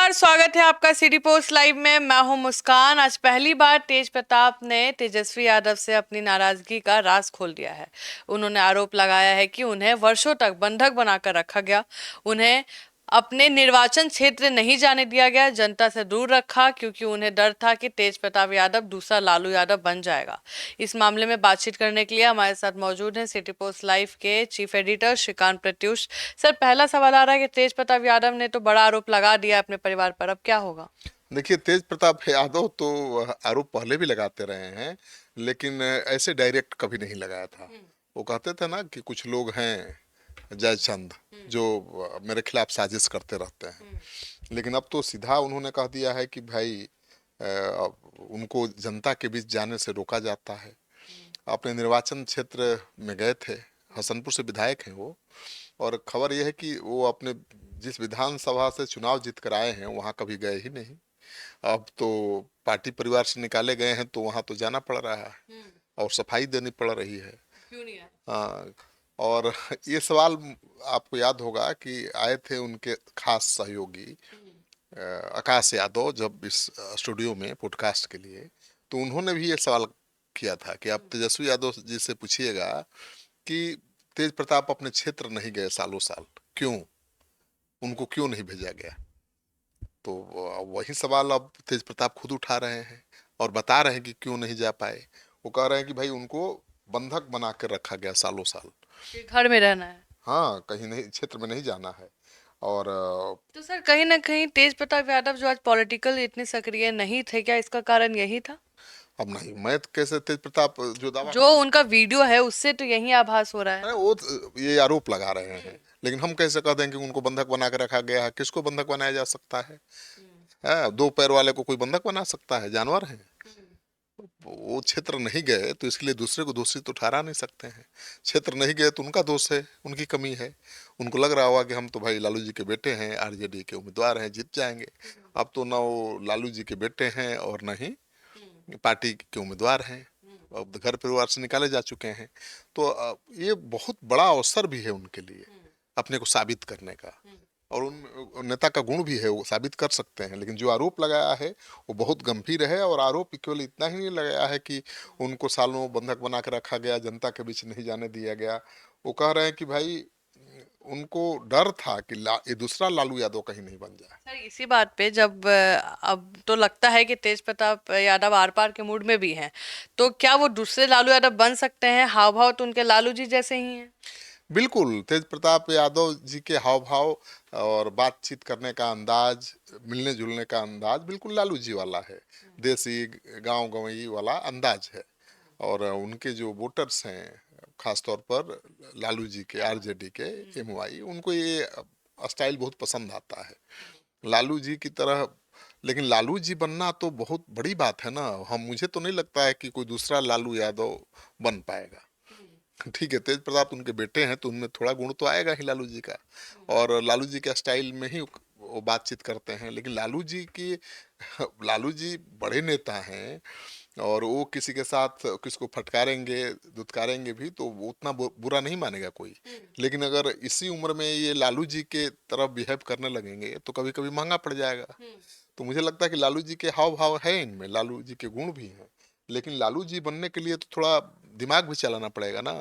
नमस्कार, स्वागत है आपका सिटी पोस्ट लाइव में। मैं हूं मुस्कान। आज पहली बार तेज प्रताप ने तेजस्वी यादव से अपनी नाराजगी का राज खोल दिया है। उन्होंने आरोप लगाया है कि उन्हें वर्षों तक बंधक बनाकर रखा गया, उन्हें अपने निर्वाचन क्षेत्र नहीं जाने दिया गया, जनता से दूर रखा क्योंकि उन्हें डर था कि तेज प्रताप यादव दूसरा लालू यादव बन जाएगा। इस मामले में बातचीत करने के लिए हमारे साथ मौजूद हैं सिटी पोस्ट लाइव के chief editor Shrikant Pratyush. Sir, पहला सवाल आ रहा है कि तेज प्रताप यादव ने तो बड़ा आरोप लगा दिया अपने परिवार पर, अब क्या होगा? देखिए, तेज प्रताप यादव तो आरोप पहले भी लगाते रहे हैं, लेकिन ऐसे डायरेक्ट कभी नहीं लगाया था। वो कहते थे ना कि कुछ लोग हैं जयचंद जो मेरे खिलाफ साजिश करते रहते हैं, लेकिन अब तो सीधा उन्होंने कह दिया है कि भाई उनको जनता के बीच जाने से रोका जाता है। अपने निर्वाचन क्षेत्र में गए थे, हसनपुर से विधायक हैं वो, और खबर यह है कि वो अपने जिस विधानसभा से चुनाव जीत कर आए हैं वहाँ कभी गए ही नहीं। अब तो पार्टी परिवार से निकाले गए हैं तो वहां तो जाना पड़ रहा है और सफाई देनी पड़ रही है। क्यों नहीं है? हाँ, और ये सवाल आपको याद होगा कि आए थे उनके खास सहयोगी आकाश यादव जब इस स्टूडियो में पॉडकास्ट के लिए, तो उन्होंने भी ये सवाल किया था कि आप तेजस्वी यादव जी से पूछिएगा कि तेज प्रताप अपने क्षेत्र नहीं गए सालों साल, क्यों, उनको क्यों नहीं भेजा गया। तो वही सवाल अब तेज प्रताप खुद उठा रहे हैं और बता रहे हैं कि क्यों नहीं जा पाए। वो कह रहे हैं कि भाई उनको बंधक बना के रखा गया सालों साल। कि घर में रहना है? हाँ, कहीं नहीं, क्षेत्र में नहीं जाना है। और तो सर, कहीं ना कहीं तेज प्रताप यादव जो आज पॉलिटिकल इतने सक्रिय नहीं थे, क्या इसका कारण यही था? अब नहीं, मैं तो कैसे तेज प्रताप जो दावा जो उनका वीडियो है उससे तो यही आभास हो रहा है। अरे वो ये आरोप लगा रहे हैं, लेकिन हम कैसे कह दें कि उनको बंधक बना के रखा गया है। किसको बंधक बनाया जा सकता है? दो पैर वाले को कोई बंधक बना सकता है? जानवर है। वो क्षेत्र नहीं गए तो इसके लिए दूसरे को दोषी तो ठहरा नहीं सकते हैं। क्षेत्र नहीं गए तो उनका दोष है, उनकी कमी है। उनको लग रहा होगा कि हम तो भाई लालू जी के बेटे हैं, आरजेडी के उम्मीदवार हैं, जीत जाएंगे। अब तो ना वो लालू जी के बेटे हैं और न ही पार्टी के उम्मीदवार हैं, अब घर परिवार से निकाले जा चुके हैं। तो ये बहुत बड़ा अवसर भी है उनके लिए अपने को साबित करने का, और उन नेता का गुण भी है, वो साबित कर सकते हैं। लेकिन जो आरोप लगाया है वो बहुत गंभीर है, और आरोप केवल इतना ही नहीं लगाया है कि उनको सालों बंधक बना के रखा गया, जनता के बीच नहीं जाने दिया गया। वो कह रहे हैं कि भाई उनको डर था कि ये दूसरा लालू यादव कहीं नहीं बन जाए। सर, इसी बात पे जब अब तो लगता है कि तेज प्रताप यादव आर पार के मूड में भी हैं, तो क्या वो दूसरे लालू यादव बन सकते हैं? हाव भाव तो उनके लालू जी जैसे ही हैं। बिल्कुल, तेज प्रताप यादव जी के हाव भाव और बातचीत करने का अंदाज, मिलने जुलने का अंदाज बिल्कुल लालू जी वाला है। देसी गांव गंवई वाला अंदाज है। और उनके जो वोटर्स हैं, खास तौर पर लालू जी के, आरजेडी के, एमवाई, उनको ये स्टाइल बहुत पसंद आता है, लालू जी की तरह। लेकिन लालू जी बनना तो बहुत बड़ी बात है ना। हम, मुझे तो नहीं लगता है कि कोई दूसरा लालू यादव बन पाएगा। ठीक है, तेज प्रताप उनके बेटे हैं तो उनमें थोड़ा गुण तो आएगा ही लालू जी का, और लालू जी के स्टाइल में ही वो बातचीत करते हैं। लेकिन लालू जी की लालू जी बड़े नेता हैं, और वो किसी के साथ किसको फटकारेंगे, दुत्कारेंगे भी तो वो उतना बुरा नहीं मानेगा कोई। लेकिन अगर इसी उम्र में ये लालू जी के तरफ बिहेव करने लगेंगे तो कभी कभी महंगा पड़ जाएगा। तो मुझे लगता है कि लालू जी के हाव भाव है इनमें, लालू जी के गुण भी हैं, लेकिन लालू जी बनने के लिए तो थोड़ा दिमाग भी चलाना पड़ेगा ना।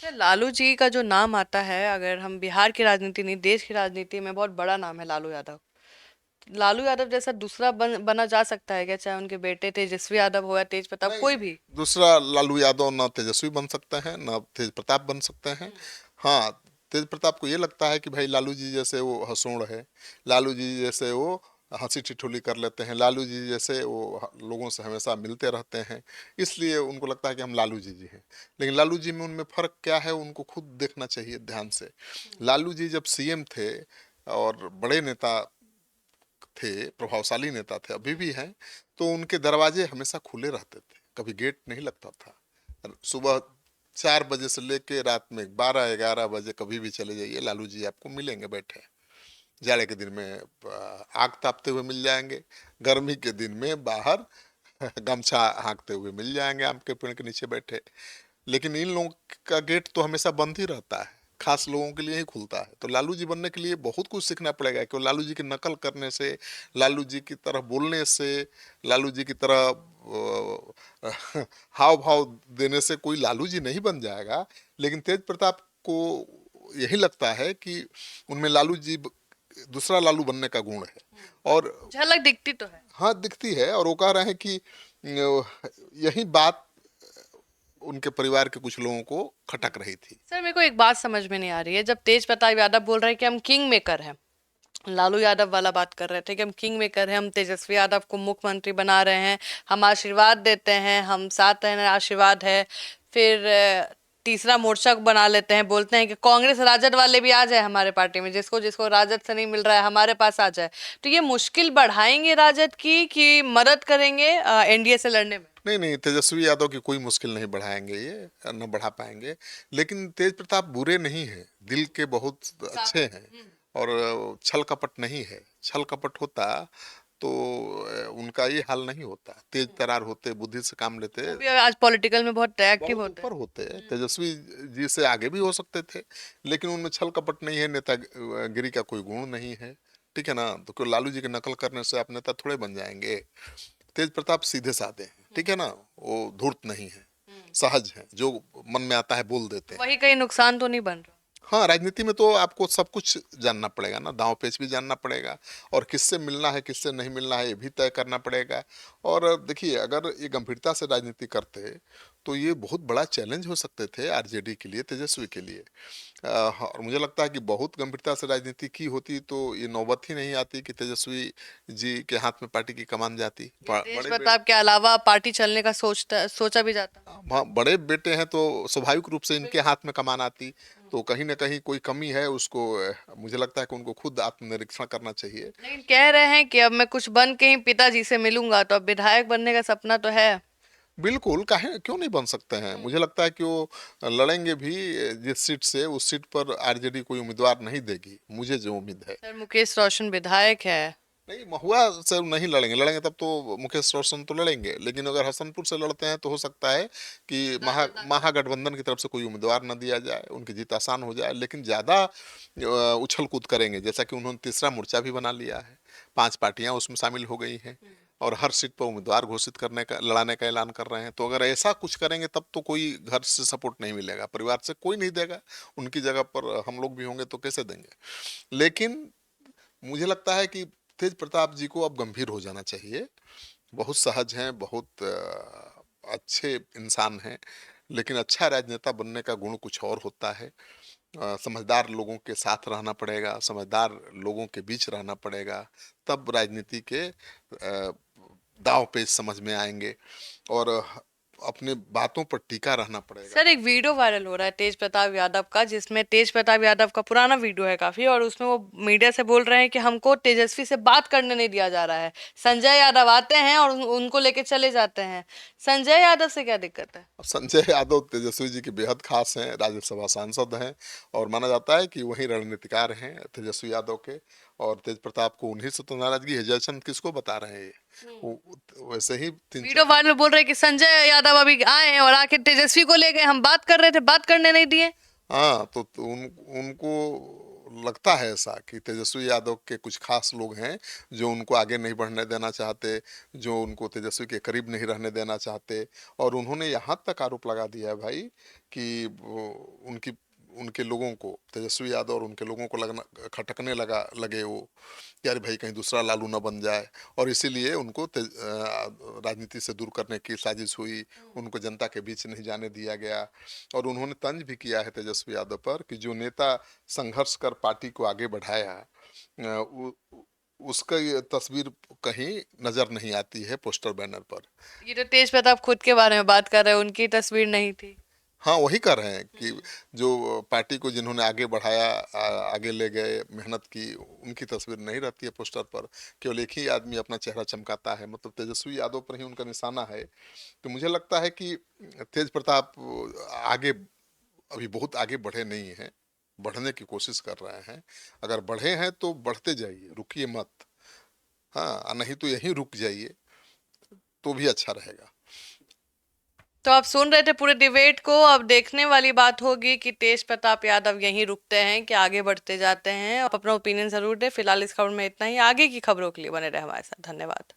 सर, लालू जी का जो नाम आता है, अगर हम बिहार की राजनीति नहीं, देश की राजनीति में बहुत बड़ा नाम है लालू यादव। लालू यादव जैसा दूसरा बना जा सकता है क्या? चाहे उनके बेटे तेजस्वी यादव हो या तेज प्रताप, नहीं, कोई भी। दूसरा लालू यादव ना तेजस्वी बन सकते हैं ना तेज प्रताप बन सकते हैं। हाँ, तेज प्रताप को ये लगता है कि भाई लालू जी जैसे वो हंसोड़ है, लालू जी जैसे वो हंसी ठिठोली कर लेते हैं, लालू जी जैसे वो लोगों से हमेशा मिलते रहते हैं, इसलिए उनको लगता है कि हम लालू जी जी हैं। लेकिन लालू जी में उनमें फर्क क्या है, उनको खुद देखना चाहिए ध्यान से। लालू जी जब सीएम थे और बड़े नेता थे, प्रभावशाली नेता थे, अभी भी हैं, तो उनके दरवाजे हमेशा खुले रहते थे, कभी गेट नहीं लगता था। सुबह 4 बजे से लेके रात में 12-11 बजे कभी भी चले जाइए, लालू जी आपको मिलेंगे बैठे। जाड़े के दिन में आग तापते हुए मिल जाएंगे, गर्मी के दिन में बाहर गमछा हाँकते हुए मिल जाएंगे आम के पेड़ के नीचे बैठे। लेकिन इन लोगों का गेट तो हमेशा बंद ही रहता है। खास लोगों के लिए ही खुलता है। तो लालू जी बनने के लिए बहुत कुछ सीखना पड़ेगा, क्यों लालू जी की नकल करने से, लालू जी की तरह बोलने से, लालू जी की तरह हाव भाव देने से कोई लालू जी नहीं बन जाएगा। लेकिन तेज प्रताप को यही लगता है कि उनमें लालू जी दूसरा लालू बनने का गुण है। और झलक दिखती तो है। हाँ, दिखती है। और वो कह रहे हैं कि यही बात उनके परिवार के कुछ लोगों को खटक रही थी। सर मेरे को एक बात समझ में नहीं आ रही है, जब तेज प्रताप यादव बोल रहे हैं कि हम किंग मेकर हैं, लालू यादव वाला बात कर रहे थे कि हम किंग मेकर हैं, हम तेजस्वी यादव को मुख्यमंत्री बना रहे हैं, हम आशीर्वाद देते हैं, हम साथ रहने आशीर्वाद है, फिर तीसरा मोर्चा बना लेते हैं, बोलते हैं कि कांग्रेस राजद वाले भी आ जाए हमारे पार्टी में, जिसको जिसको राजद से नहीं मिल रहा है हमारे पास आ जाए। तो ये मुश्किल बढ़ाएंगे राजद की कि मदद करेंगे एनडीए से लड़ने में? नहीं नहीं, तेजस्वी यादव की कोई मुश्किल नहीं बढ़ाएंगे, ये न बढ़ा पाएंगे। लेकिन तेज प्रताप बुरे नहीं हैं, दिल के बहुत अच्छे हैं। और छल कपट नहीं है। छल कपट होता तो उनका ये हाल नहीं होता। तेज तरार होते, बुद्धि से काम लेते, वो भी आज पॉलिटिकल में बहुत एक्टिव बहुत होते ऊपर हैं। होते। तेजस्वी जी से आगे भी हो सकते थे, लेकिन उनमें छल कपट नहीं है, नेता गिरी का कोई गुण नहीं है। ठीक है ना? तो क्यों लालू जी की नकल करने से आप नेता थोड़े बन जाएंगे। तेज प्रताप सीधे साधे हैं, ठीक है ना? वो धूर्त नहीं है, सहज है, जो मन में आता है बोल देते हैं। वही कहीं नुकसान तो नहीं बन रहा? हाँ, राजनीति में तो आपको सब कुछ जानना पड़ेगा ना, दांव पेच भी जानना पड़ेगा, और किससे मिलना है किससे नहीं मिलना है ये भी तय करना पड़ेगा। और देखिए, अगर ये गंभीरता से राजनीति करते तो ये बहुत बड़ा चैलेंज हो सकते थे आरजेडी के लिए, तेजस्वी के लिए। और मुझे लगता है कि बहुत गंभीरता से राजनीति की होती तो ये नौबत ही नहीं आती कि तेजस्वी जी के हाथ में पार्टी की कमान जाती। ये तेज बड़े प्रताप के अलावा पार्टी चलने का सोचा भी जाता? हाँ, बड़े बेटे हैं तो स्वाभाविक रूप से इनके हाथ में कमान आती। तो कहीं ना कहीं कोई कमी है, उसको मुझे लगता है कि उनको खुद आत्मनिरीक्षण करना चाहिए। लेकिन कह रहे हैं कि अब मैं कुछ बन के ही पिताजी से मिलूंगा, तो अब विधायक बनने का सपना तो है। बिल्कुल, काहे क्यों नहीं बन सकते हैं। मुझे लगता है कि वो लड़ेंगे भी। जिस सीट से, उस सीट पर आरजेडी कोई उम्मीदवार नहीं देगी, मुझे जो उम्मीद है। सर मुकेश रोशन विधायक है। नहीं, महुआ से नहीं लड़ेंगे। लड़ेंगे तब तो मुकेश रोशन तो लड़ेंगे, लेकिन अगर हसनपुर से लड़ते हैं तो हो सकता है कि महागठबंधन की तरफ से कोई उम्मीदवार न दिया जाए, उनकी जीत आसान हो जाए। लेकिन ज़्यादा उछल कूद करेंगे, जैसा कि उन्होंने तीसरा मोर्चा भी बना लिया है, 5 पार्टियां उसमें शामिल हो गई हैं, और हर सीट पर उम्मीदवार घोषित करने का, लड़ाने का ऐलान कर रहे हैं। तो अगर ऐसा कुछ करेंगे तब तो कोई घर से सपोर्ट नहीं मिलेगा, परिवार से कोई नहीं देगा। उनकी जगह पर हम लोग भी होंगे तो कैसे देंगे। लेकिन मुझे लगता है कि तेज प्रताप जी को अब गंभीर हो जाना चाहिए। बहुत सहज हैं, बहुत अच्छे इंसान हैं, लेकिन अच्छा राजनेता बनने का गुण कुछ और होता है। समझदार लोगों के साथ रहना पड़ेगा, समझदार लोगों के बीच रहना पड़ेगा, तब राजनीति के दांव पेच समझ में आएंगे, और अपने बातों पर टीका रहना पड़ेगा। सर एक वीडियो वायरल हो रहा है तेज प्रताप यादव का, जिसमें तेज प्रताप यादव का पुराना वीडियो है काफी, और उसमें वो मीडिया से बोल रहे हैं कि हमको तेजस्वी से बात करने नहीं दिया जा रहा है। संजय यादव आते हैं और उनको लेके चले जाते हैं। संजय यादव से क्या दिक्कत है? अब संजय यादव तेजस्वी जी के बेहद खास हैं, राज्यसभा सांसद हैं, और माना जाता है कि वही रणनीतिकार हैं तेजस्वी यादव के। और तेज प्रताप को उन्हीं से तो नाराजगी है। जयचंद किसको बता रहे हैं ये? वैसे ही तीन वीडियो वायरल बोल रहे हैं कि संजय यादव अभी आए हैं और आके तेजस्वी को ले गए, हम बात कर रहे थे, बात करने नहीं दिए। हाँ, तो उनको लगता है ऐसा कि तेजस्वी यादव के कुछ खास लोग हैं जो उनको आगे नहीं बढ़ने देना चाहते, जो उनको तेजस्वी के करीब नहीं रहने देना चाहते। और उन्होंने यहाँ तक आरोप लगा दिया है भाई कि उनकी उनके लोगों को, तेजस्वी यादव और उनके लोगों को लगना, खटकने लगे वो कि अरे भाई कहीं दूसरा लालू ना बन जाए। और इसीलिए उनको राजनीति से दूर करने की साजिश हुई, उनको जनता के बीच नहीं जाने दिया गया। और उन्होंने तंज भी किया है तेजस्वी यादव पर कि जो नेता संघर्ष कर पार्टी को आगे बढ़ाया, उसका ये तस्वीर कहीं नजर नहीं आती है पोस्टर बैनर पर। ये तो तेज प्रताप खुद के बारे में बात कर रहे हैं, उनकी तस्वीर नहीं थी। हाँ, वही कर रहे हैं कि जो पार्टी को जिन्होंने आगे बढ़ाया, आगे ले गए, मेहनत की, उनकी तस्वीर नहीं रहती है पोस्टर पर। केवल एक ही आदमी अपना चेहरा चमकाता है, मतलब तेजस्वी यादव पर ही उनका निशाना है। तो मुझे लगता है कि तेज प्रताप आगे, अभी बहुत आगे बढ़े नहीं हैं, बढ़ने की कोशिश कर रहे हैं। अगर बढ़े हैं तो बढ़ते जाइए, रुकिए मत। हाँ, नहीं तो यहीं रुक जाइए तो भी अच्छा रहेगा। तो आप सुन रहे थे पूरे डिबेट को। अब देखने वाली बात होगी कि तेज प्रताप यादव यहीं रुकते हैं कि आगे बढ़ते जाते हैं। आप अपना ओपिनियन जरूर दें। फिलहाल इस खबर में इतना ही। आगे की खबरों के लिए बने रहे हमारे साथ। धन्यवाद।